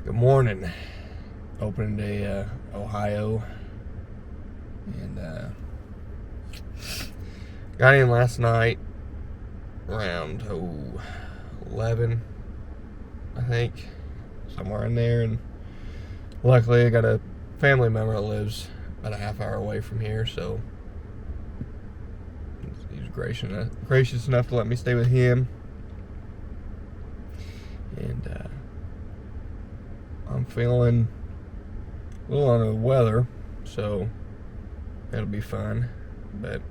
Good morning. Opening day, Ohio. And got in last night around 11, I think, somewhere in there. And luckily, I got a family member that lives about a half hour away from here, so he was gracious enough to let me stay with him. And I'm feeling a little under the weather, so that'll be fun. But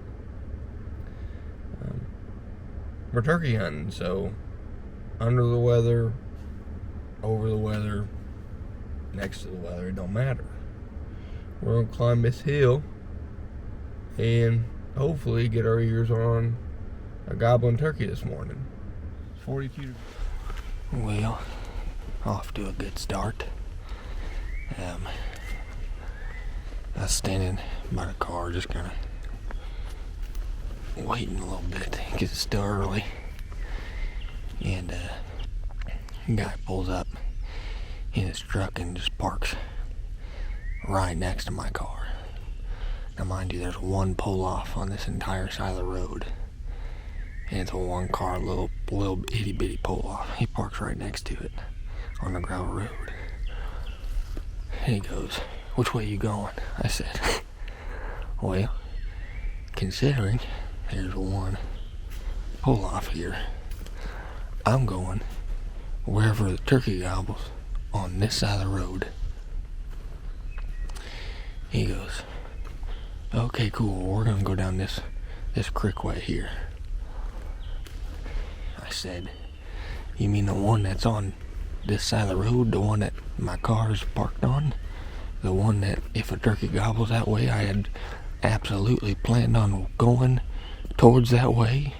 we're turkey hunting, so under the weather, over the weather, next to the weather, it don't matter. We're gonna climb this hill and hopefully get our ears on a gobbling turkey this morning. 42. Well, off to a good start. I was standing by the car just kind of waiting a little bit because it's still early. And a guy pulls up in his truck and just parks right next to my car. Now mind you, there's one pull off on this entire side of the road. And it's a one car little itty bitty pull off. He parks right next to it on the gravel road. And he goes, "Which way you going?" I said, "Well, considering there's one pull off here, I'm going wherever the turkey gobbles on this side of the road." He goes, "Okay, cool, we're gonna go down this creek way here." I said, "You mean the one that's on this side of the road, the one that my car's parked on? The one that if a turkey gobbles that way, I had absolutely planned on going towards that way?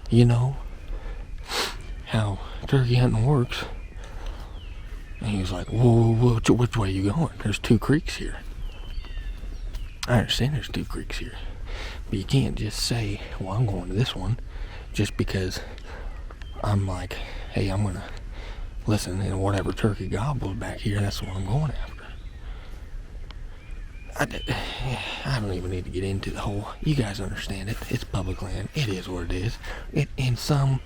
You know how turkey hunting works." And he was like, "Whoa, which way you going? There's two creeks here." I understand there's two creeks here, but you can't just say, "Well, I'm going to this one," just because I'm like, "Hey, I'm gonna listen, and whatever turkey gobbles back here, that's what I'm going after." I don't even need to get into the whole, you guys understand it. It's public land. It is what it is. In some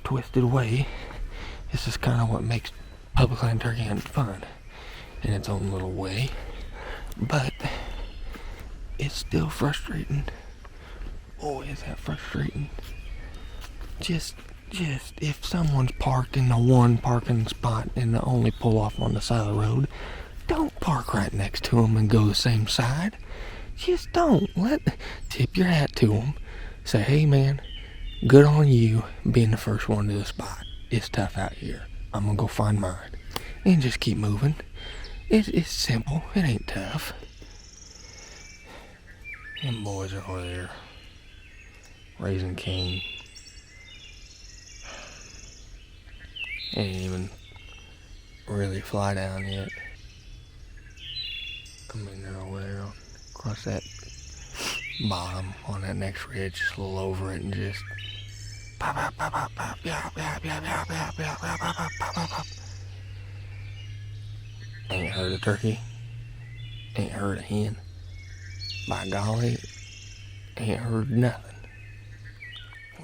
twisted way, this is kind of what makes public land turkey hunting fun in its own little way. But it's still frustrating. Oh, is that frustrating? Just if someone's parked in the one parking spot and the only pull off on the side of the road, don't park right next to them and go the same side. Just don't. Tip your hat to them. Say, "Hey man, good on you being the first one to the spot. It's tough out here. I'm gonna go find mine." And just keep moving. It's simple. It ain't tough. Them boys are over there raising cane. Ain't even really fly down yet. I mean, they're over there across that bottom on that next ridge, just a little over it, and just pop, pop, pop, pop, pop, yap, yap, yap, yap, yap, yap, yap, pop, pop, pop, pop, pop. Ain't heard a turkey. Ain't heard a hen. By golly, ain't heard nothing.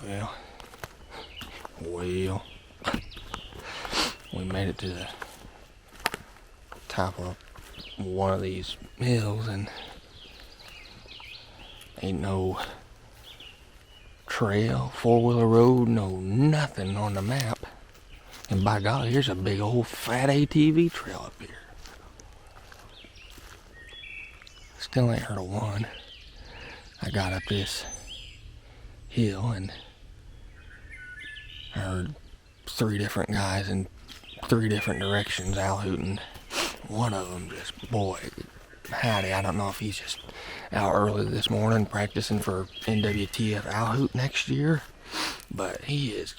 Well, we made it to the top of one of these hills, and ain't no trail, four-wheeler road, no nothing on the map. And by golly, here's a big old fat ATV trail up here. Still ain't heard of one. I got up this hill and I heard three different guys in three different directions owl hooting. One of them just, boy, howdy, I don't know if he's just out early this morning practicing for NWTF owl hoot next year, but he's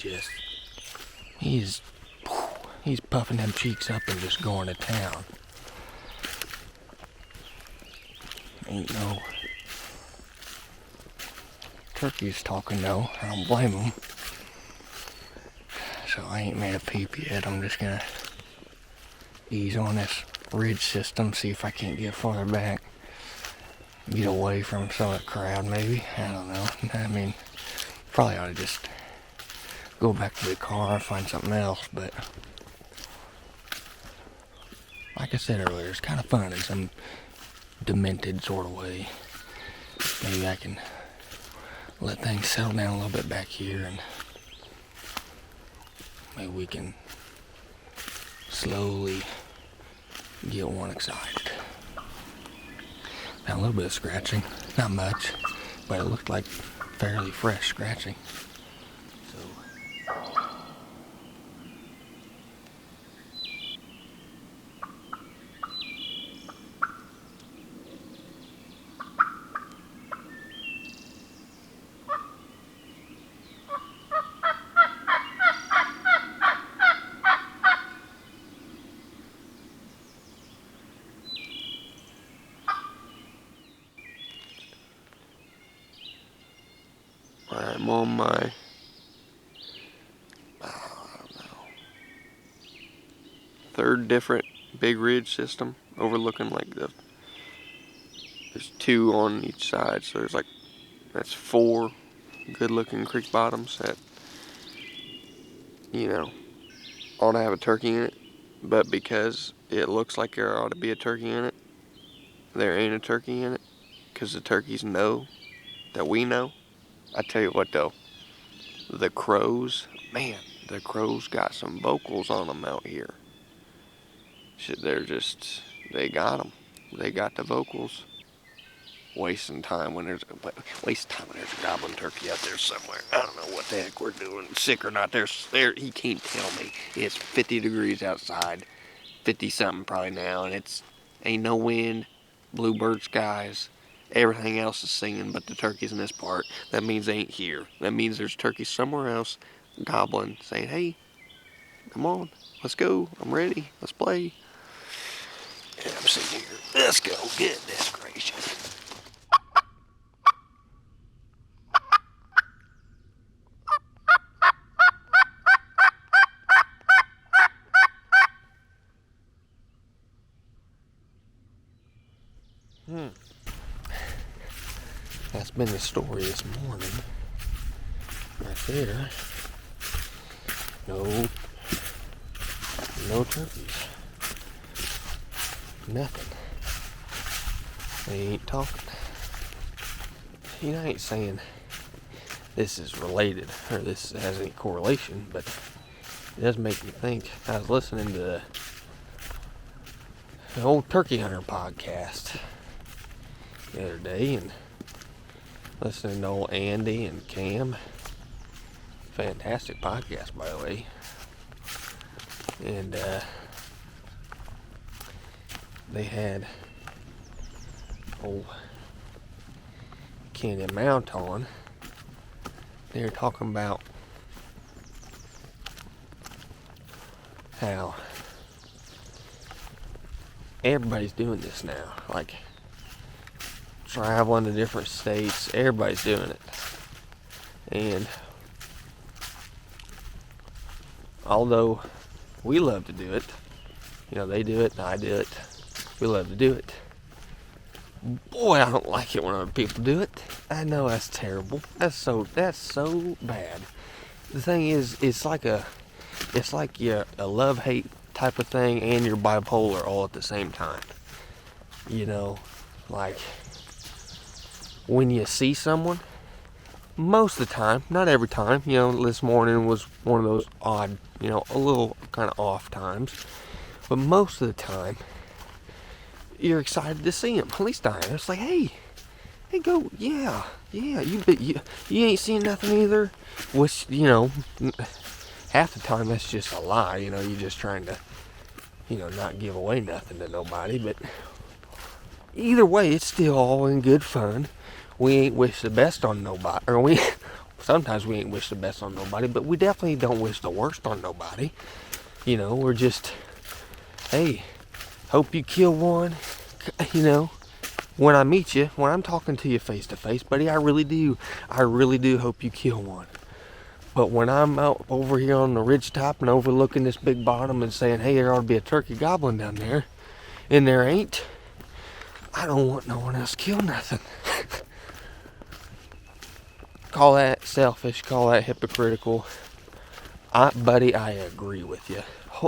puffing them cheeks up and just going to town. Ain't no turkeys talking though. I don't blame them. So I ain't made a peep yet. I'm just gonna ease on this ridge system, see if I can't get farther back. Get away from some of the crowd, maybe. I don't know. I mean, probably ought to just go back to the car and find something else, but like I said earlier, it's kind of fun in some demented sort of way. Maybe I can let things settle down a little bit back here, and maybe we can slowly get one excited. Now, a little bit of scratching, not much, but it looked like fairly fresh scratching. I'm on my, I don't know, third different big ridge system overlooking like there's 2 on each side, so that's 4 good looking creek bottoms that, ought to have a turkey in it, but because it looks like there ought to be a turkey in it, there ain't a turkey in it, because the turkeys know that we know. I tell you what though, the crows got some vocals on them out here. They got them. They got the vocals. Wasting time when there's a goblin turkey out there somewhere. I don't know what the heck we're doing, sick or not. He can't tell me. It's 50 degrees outside, 50 something probably now, and ain't no wind, bluebird skies. Everything else is singing but the turkeys in this part. That means they ain't here. That means there's turkeys somewhere else gobbling, saying, hey, come on, let's go. I'm ready. Let's play. And I'm sitting here. Let's go. Goodness gracious. That's been the story this morning. Right there. No turkeys. Nothing. They ain't talking. I ain't saying this is related or this has any correlation, but it does make me think. I was listening to the old Turkey Hunter podcast the other day and listening to old Andy and Cam. Fantastic podcast, by the way. And they had old Kenny Mount on. They were talking about how everybody's doing this now. Like, traveling to different states, everybody's doing it. And although we love to do it, they do it and I do it, we love to do it. Boy, I don't like it when other people do it. I know that's terrible. That's so bad. The thing is, it's like a love-hate type of thing, and you're bipolar all at the same time. Like, when you see someone, most of the time, not every time, this morning was one of those odd, a little kind of off times, but most of the time, you're excited to see them. At least I am. It's like, hey, go, yeah, you ain't seen nothing either, which, half the time that's just a lie, you're just trying to, not give away nothing to nobody, but either way, it's still all in good fun. We ain't wish the best on nobody, or sometimes we ain't wish the best on nobody, but we definitely don't wish the worst on nobody. We're just, hey, hope you kill one, when I meet you, when I'm talking to you face to face, buddy, I really do hope you kill one. But when I'm out over here on the ridge top and overlooking this big bottom and saying, hey, there ought to be a turkey gobbling down there, and there ain't, I don't want no one else to kill nothing. Call that selfish, call that hypocritical. Buddy, I agree with you.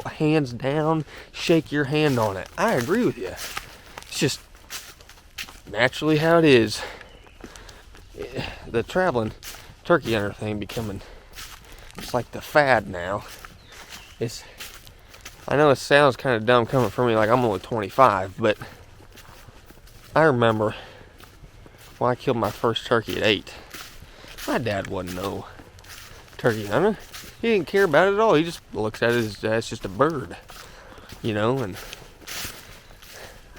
Hands down, shake your hand on it. I agree with you. It's just naturally how it is. The traveling turkey hunter thing becoming, it's like the fad now. I know it sounds kind of dumb coming from me, like I'm only 25, but I remember when I killed my first turkey at 8. My dad wasn't no turkey hunter. He didn't care about it at all. He just looks at it as just a bird, and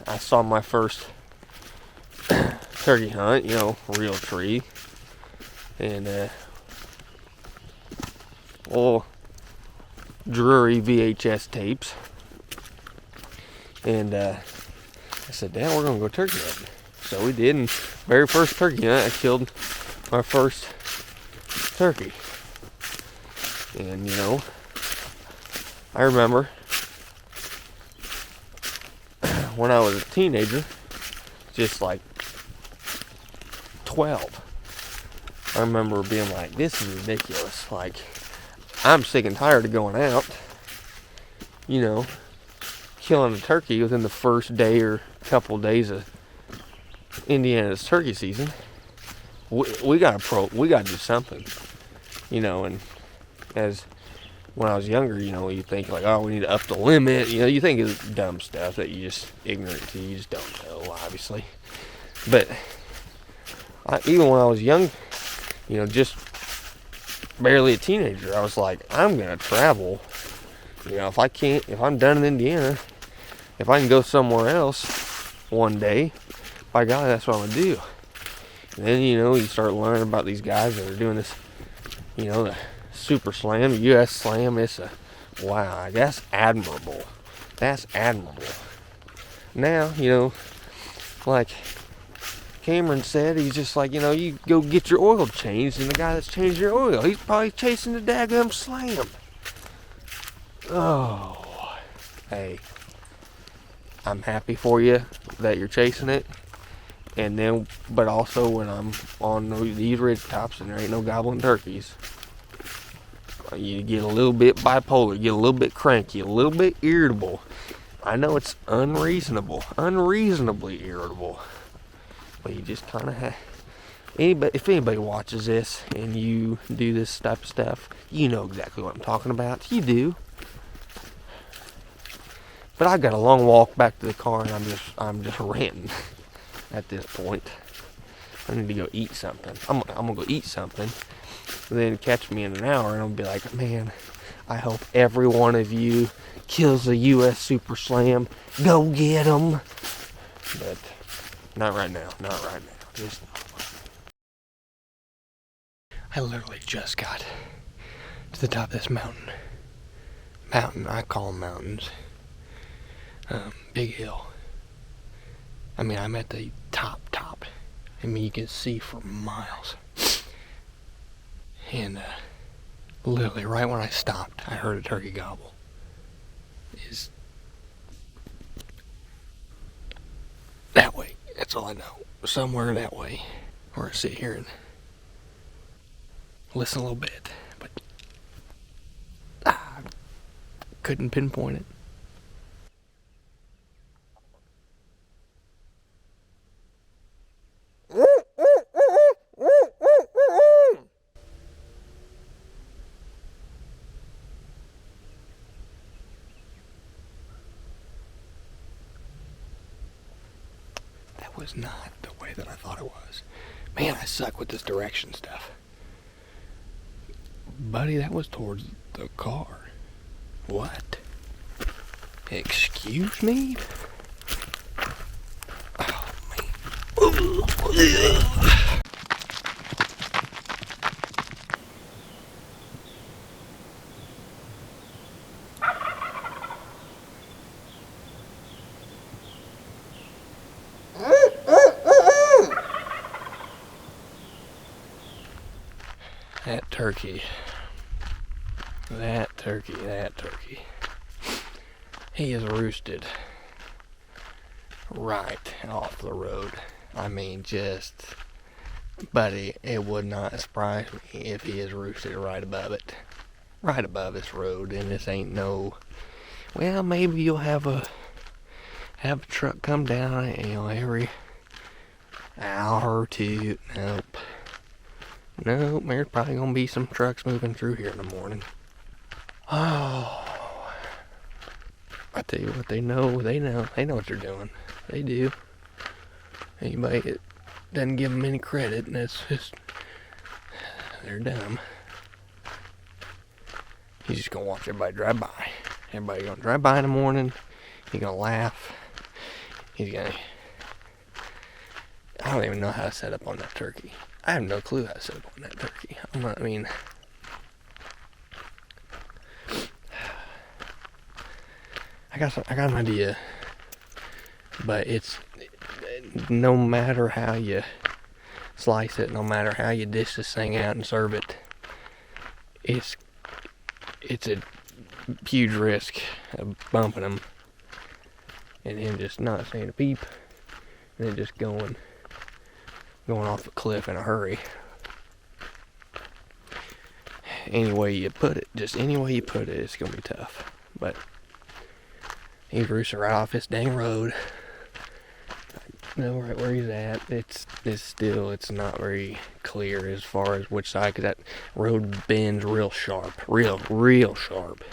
I saw my first turkey hunt, real tree, and old Drury VHS tapes, and I said, Dad, we're gonna go turkey hunting. So we did, and very first turkey hunt, I killed my first turkey. And I remember when I was a teenager, just like 12, I remember being like, this is ridiculous. Like, I'm sick and tired of going out, killing a turkey within the first day or couple days of Indiana's turkey season. We gotta do something, and as when I was younger, you think like, oh, we need to up the limit. You think of dumb stuff that you just ignorant to. You just don't know, obviously. But even when I was young, just barely a teenager, I was like, I'm gonna travel. If I'm done in Indiana, if I can go somewhere else one day, by golly, that's what I'm gonna do. And then you start learning about these guys that are doing this, the Super Slam, the U.S. Slam. Wow, that's admirable. That's admirable. Now, like Cameron said, he's just like, you go get your oil changed, and the guy that's changing your oil, he's probably chasing the daggum Slam. Oh, hey, I'm happy for you that you're chasing it. And then, but also when I'm on these ridge tops and there ain't no gobbling turkeys, you get a little bit bipolar, you get a little bit cranky, a little bit irritable. I know it's unreasonably irritable, but you just kind of have. If anybody watches this and you do this type of stuff, you know exactly what I'm talking about. You do. But I got a long walk back to the car, and I'm just ranting at this point. I need to go eat something. I'm gonna go eat something, and then catch me in an hour, and I'll be like, man, I hope every one of you kills a U.S. Super Slam. Go get them. But not right now. Just I literally just got to the top of this mountain. I call them mountains. Big hill. I mean, I'm at the top. I mean, you can see for miles. And literally right when I stopped, I heard a turkey gobble. Is that way. That's all I know. Somewhere that way. Or I sit here and listen a little bit. But I couldn't pinpoint it. Was not the way that I thought it was. Man, I suck with this direction stuff. Buddy, that was towards the car. What? Excuse me? Oh, man. That turkey That turkey. He is roosted right off the road. I mean, just, buddy, it would not surprise me if he is roosted right above it. Right above this road, and this ain't no, well, maybe you'll have a truck come down, every hour or two. Nope, there's probably gonna be some trucks moving through here in the morning. Oh, I tell you what, they know what they're doing. They do. Anybody that doesn't give them any credit, and that's just, they're dumb. He's just gonna watch everybody drive by. Everybody gonna drive by in the morning. He's gonna laugh. I don't even know how to set up on that turkey. I have no clue how to set up on that turkey. I got an idea, but it's, no matter how you slice it, no matter how you dish this thing out and serve it, it's a huge risk of bumping him and him just not saying a peep and then just going off a cliff in a hurry. Any way you put it, it's gonna be tough. But he's roosting right off this dang road. I know right where he's at. It's not very clear as far as which side, because that road bends real sharp, real sharp,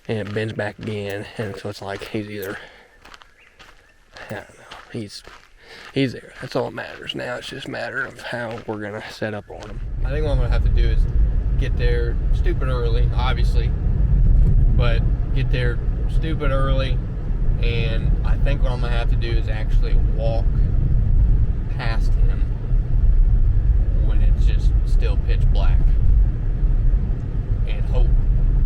and it bends back again, and so it's like he's either, I don't know, he's there. That's all that matters now. It's just a matter of how we're gonna set up on him. I think what I'm gonna have to do is get there stupid early, obviously, but get there stupid early, and I think what I'm gonna have to do is actually walk past him when it's just still pitch black, and hope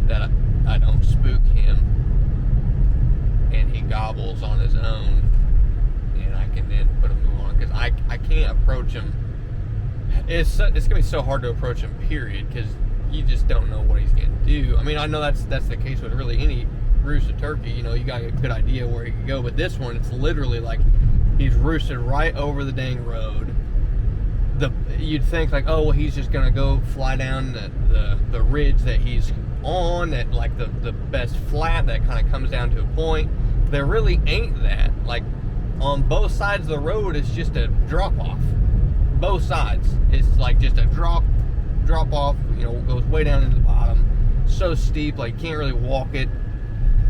that I don't spook him and he gobbles on his own, and I can then put a move on, because I can't approach him. It's gonna be so hard to approach him, period, because you just don't know what he's gonna do. I mean, I know that's the case with really any roosted turkey. You got a good idea where he can go, but this one, it's literally like he's roosted right over the dang road. You'd think like, oh well, he's just gonna go fly down the ridge that he's on, at like the best flat that kind of comes down to a point. There really ain't that. Like, on both sides of the road, it's just a drop off. Both sides, it's like just a drop off. Goes way down into the bottom. So steep, like you can't really walk it.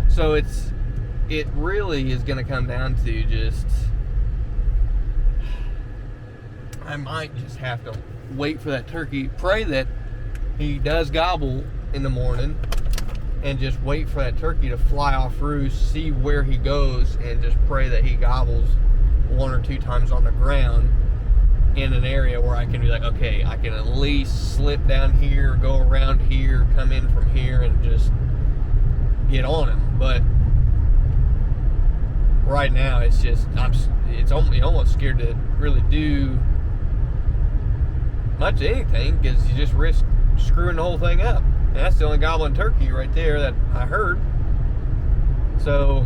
So it really is gonna come down to just, I might just have to wait for that turkey, pray that he does gobble in the morning, and just wait for that turkey to fly off roost, see where he goes, and just pray that he gobbles 1 or 2 times on the ground in an area where I can be like, okay, I can at least slip down here, go around here, come in from here, and just get on him. But right now, it's just, it's almost scared to really do much of anything, because you just risk screwing the whole thing up. And that's the only gobbling turkey right there that I heard. So,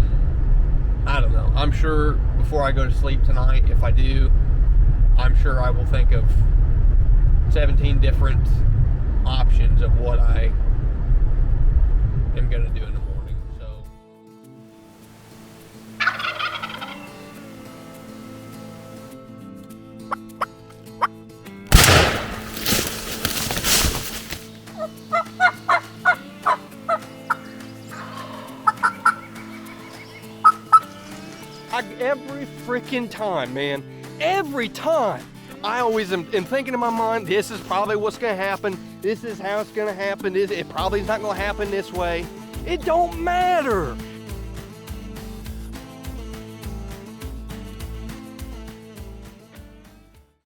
I don't know. I'm sure before I go to sleep tonight, if I do, I'm sure I will think of 17 different options of what I am going to do in the morning. So, every freaking time, man. Every time. I always am thinking in my mind, this is probably what's going to happen. This is how it's going to happen. It probably is not going to happen this way. It don't matter.